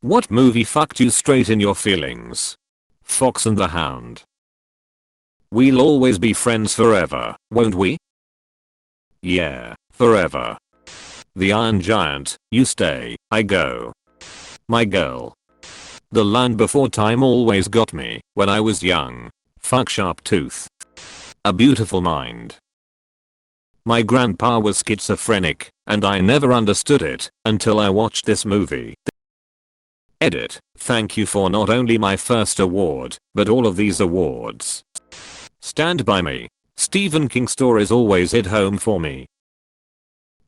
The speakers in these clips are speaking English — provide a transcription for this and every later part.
What movie fucked you straight in your feelings? Fox and the Hound. We'll always be friends forever, won't we? Yeah, forever. The Iron Giant, you stay, I go. My girl. The Land Before Time always got me when I was young. Fuck Sharptooth. A Beautiful Mind. My grandpa was schizophrenic, and I never understood it until I watched this movie. Edit. Thank you for not only my first award, but all of these awards. Stand By Me. Stephen King stories always hit home for me.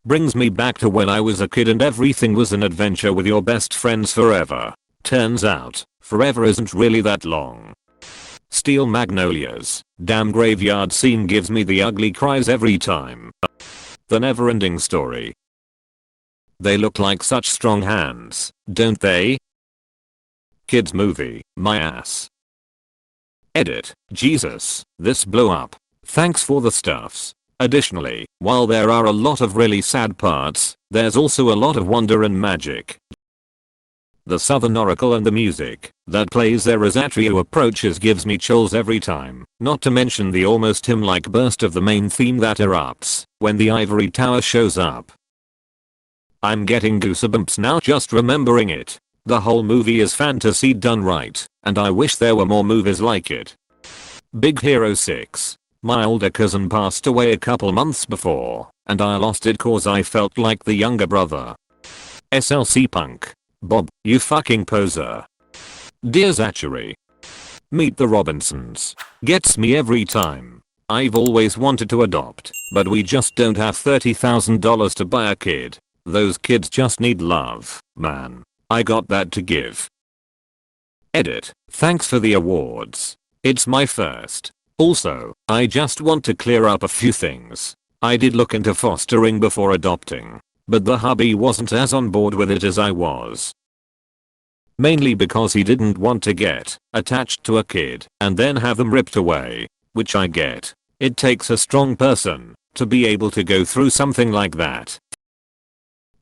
Brings me back to when I was a kid and everything was an adventure with your best friends forever. Turns out, forever isn't really that long. Steel Magnolias. Damn graveyard scene gives me the ugly cries every time. The Neverending Story. They look like such strong hands, don't they? Kids movie, my ass. Edit. Jesus, this blew up. Thanks for the stuffs. Additionally, while there are a lot of really sad parts, there's also a lot of wonder and magic. The Southern Oracle and the music that plays there as Atreyu approaches gives me chills every time, not to mention the almost hymn-like burst of the main theme that erupts when the ivory tower shows up. I'm getting goosebumps now just remembering it. The whole movie is fantasy done right, and I wish there were more movies like it. Big Hero 6. My older cousin passed away a couple months before, and I lost it cause I felt like the younger brother. SLC Punk. Bob, you fucking poser. Dear Zachary. Meet the Robinsons. Gets me every time. I've always wanted to adopt, but we just don't have $30,000 to buy a kid. Those kids just need love, man. I got that to give. Edit. Thanks for the awards. It's my first. Also, I just want to clear up a few things. I did look into fostering before adopting, but the hubby wasn't as on board with it as I was. Mainly because he didn't want to get attached to a kid and then have them ripped away, which I get. It takes a strong person to be able to go through something like that.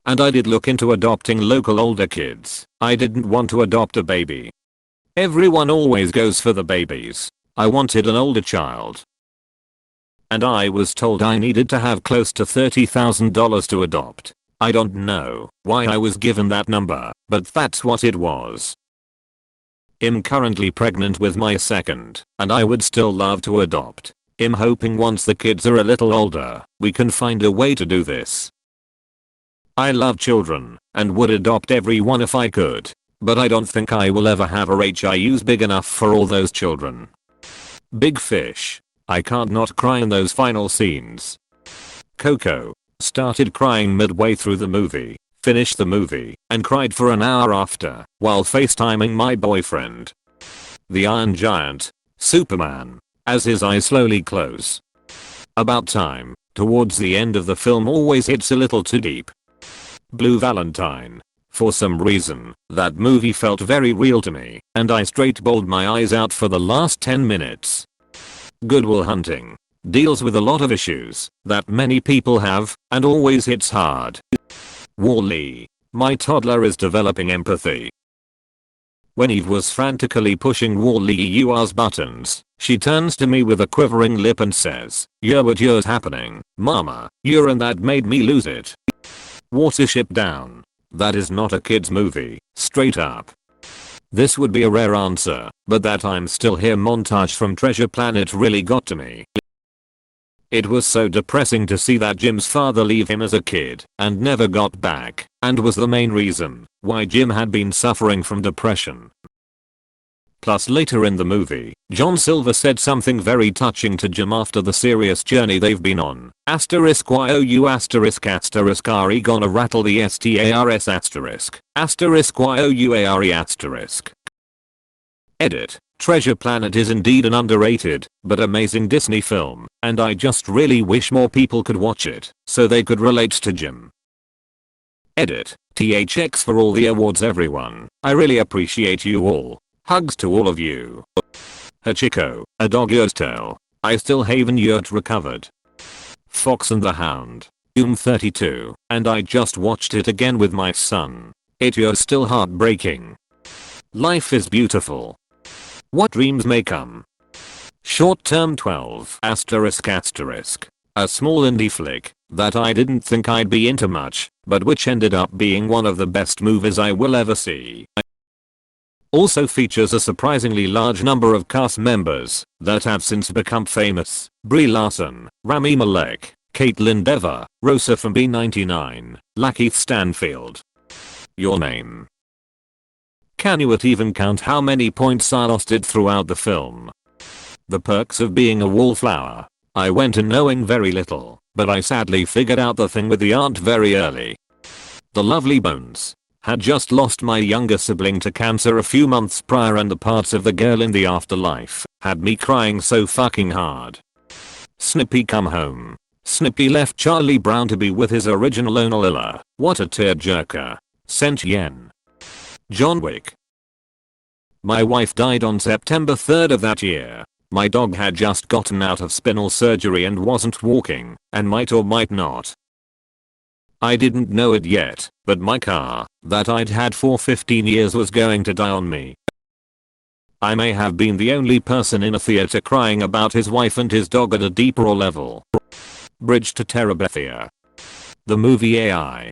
And I did look into adopting local older kids. I didn't want to adopt a baby. Everyone always goes for the babies. I wanted an older child. And I was told I needed to have close to $30,000 to adopt. I don't know why I was given that number, but that's what it was. I'm currently pregnant with my second, and I would still love to adopt. I'm hoping once the kids are a little older, we can find a way to do this. I love children, and would adopt everyone if I could, but I don't think I will ever have a HIUs big enough for all those children. Big Fish. I can't not cry in those final scenes. Coco. Started crying midway through the movie, finished the movie, and cried for an hour after, while FaceTiming my boyfriend. The Iron Giant. Superman. As his eyes slowly close. About Time. Towards the end of the film always hits a little too deep. Blue Valentine. For some reason, that movie felt very real to me, and I straight bawled my eyes out for the last 10 minutes. Good Will Hunting. Deals with a lot of issues that many people have, and always hits hard. Wall-E. My toddler is developing empathy. When Eve was frantically pushing Wall-E's buttons, she turns to me with a quivering lip and says, "Yeah, what you's happening, mama, you're and that made me lose it." Watership Down. That is not a kid's movie, straight up. This would be a rare answer, but that I'm still here montage from Treasure Planet really got to me. It was so depressing to see that Jim's father leave him as a kid and never got back, and was the main reason why Jim had been suffering from depression. Plus later in the movie, John Silver said something very touching to Jim after the serious journey they've been on. Asterisk YOU asterisk asterisk RE gonna rattle the STARS asterisk. Asterisk YOUARE asterisk. Edit. Treasure Planet is indeed an underrated, but amazing Disney film, and I just really wish more people could watch it, so they could relate to Jim. Edit. THX for all the awards everyone. I really appreciate you all. Hugs to all of you. Hachiko, A Dog-Eared Tale. I still haven't yet recovered. Fox and the Hound. 32, and I just watched it again with my son. It is still heartbreaking. Life is beautiful. What dreams may come. Short term 12 asterisk asterisk. A small indie flick that I didn't think I'd be into much, but which ended up being one of the best movies I will ever see. Also features a surprisingly large number of cast members that have since become famous. Brie Larson, Rami Malek, Caitlin Dever, Rosa from B99, Lakeith Stanfield. Your name. Can you even count how many points I lost it throughout the film? The perks of being a wallflower. I went in knowing very little, but I sadly figured out the thing with the aunt very early. The Lovely Bones. Had just lost my younger sibling to cancer a few months prior, and the parts of the girl in the afterlife had me crying so fucking hard. Snippy Come Home. Snippy left Charlie Brown to be with his original owner Lilla. What a tearjerker. Sent Yen. John Wick. My wife died on September 3rd of that year. My dog had just gotten out of spinal surgery and wasn't walking, and might or might not. I didn't know it yet, but my car, that I'd had for 15 years, was going to die on me. I may have been the only person in a theater crying about his wife and his dog at a deeper level. Bridge to Terabithia. The movie AI.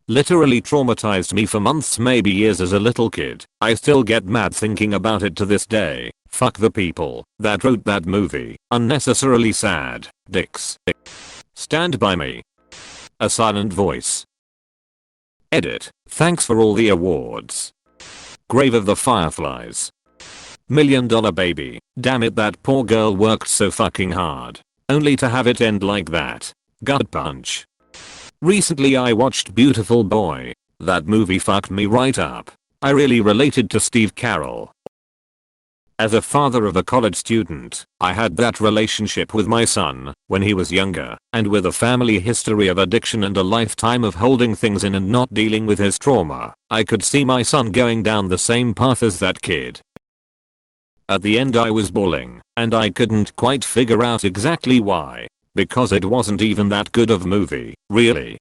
Literally traumatized me for months, maybe years as a little kid. I still get mad thinking about it to this day. Fuck the people that wrote that movie. Unnecessarily sad. Dicks. Stand By Me. A silent voice. Edit. Thanks for all the awards. Grave of the Fireflies. $1 Million Baby. Damn it, that poor girl worked so fucking hard. Only to have it end like that. Gut punch. Recently I watched Beautiful Boy. That movie fucked me right up. I really related to Steve Carell. As a father of a college student, I had that relationship with my son when he was younger, and with a family history of addiction and a lifetime of holding things in and not dealing with his trauma, I could see my son going down the same path as that kid. At the end I was bawling, and I couldn't quite figure out exactly why, because it wasn't even that good of a movie, really.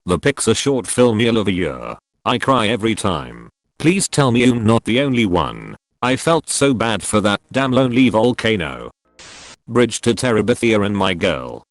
The Pixar short film Year of a Year. I cry every time. Please tell me I'm not the only one. I felt so bad for that damn lonely volcano. Bridge to Terabithia and my girl.